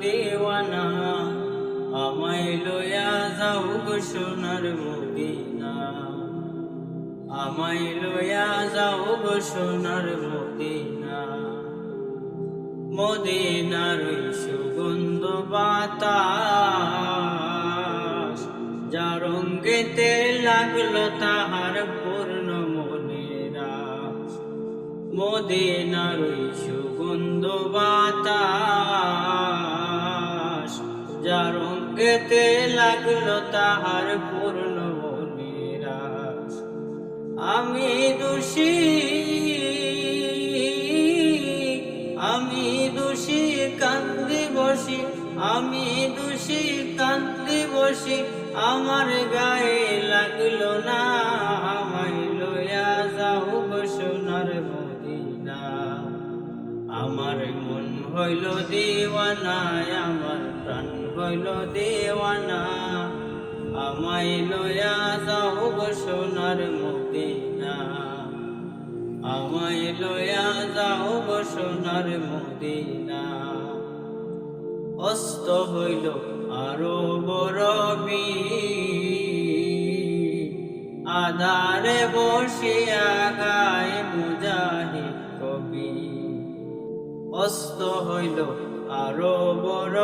দিওয়ানা, আমায় লইয়া যাও গো সোনার মদিনা, আমায় লইয়া যাও গো সোনার মদিনা। মদিনার ওই সুগন্ধ বাতাস, যার অঙ্গেতে লাগলো তাহার পূর্ণ মনের আশ। মদিনার ওই সুগন্ধ বাতাস, যার অঙ্গেতে লাগলো তাহার পূর্ণ মনের আশ। আমি দোষী, আমি দোষী কান্দি বসি, আমি দোষী কান্দি বসি, আমার গায়ে লাগলো না। আমায় লইয়া যাও গো সোনার মদিনা, আমার মন হইল দিওয়ানা, আমার প্রাণ হইল দিওয়ানা। আমায় লইয়া যাও গো সোনার মদিনা, আমায় লইয়া যাও গো সোনার মদিনা। অস্ত হইল আরো বড় আধারে বসিয়া গায় মুজাহিদ কবি। অস্ত হইল আরো বড়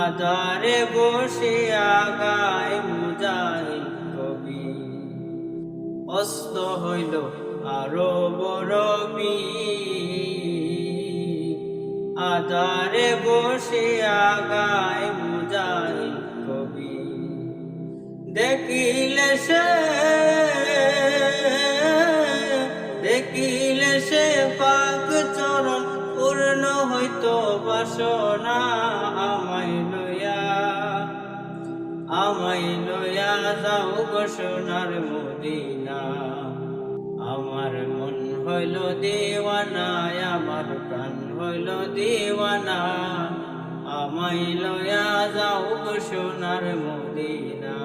আধারে বসিয়া গায় মুজাহিদ কবি। অস্ত হইল আরো বড় আধারে বসিয়া গায় মুজাহিদ কবি। দেখিলে সে পাক চরণ পূর্ণ হইতো বাসনা। আমায় লইয়া যাও গো সোনার মদিনা, আমার মন হইল দিওয়ানা, আমার প্রাণ হইল দিওয়ানা। আমায় লইয়া যাও গো সোনার মদিনা,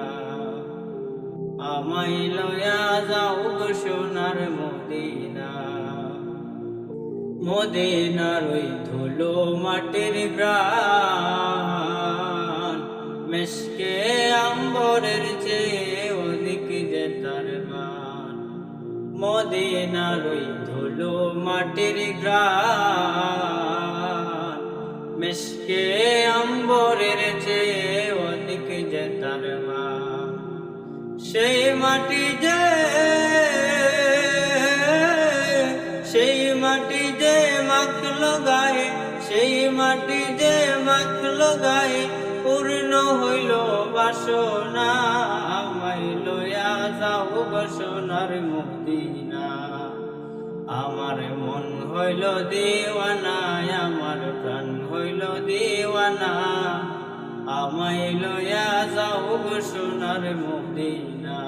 আমায় লইয়া যাও গো সোনার মদিনা। মদিনার ওই ধুলো মাটির গ্রান, মেশকে আম্বরের চেয়ে অধিক যে তার মান। মদিনার ওই ধুলো মাটির গ্রান, মেশকে আম্বরের চেয়ে অধিক যে তার মান। সেই মাটি যে মাখলো গায়ে, সেই মাটি যে মাখলো গায়ে, পূর্ণ হইল বাসনা। আমায় লইয়া যাও গো সোনার মদিনা, আমার মন হইল দিওয়ানা, আমার প্রাণ হইল দিওয়ানা। আমায় লইয়া যাও গো সোনার মদিনা।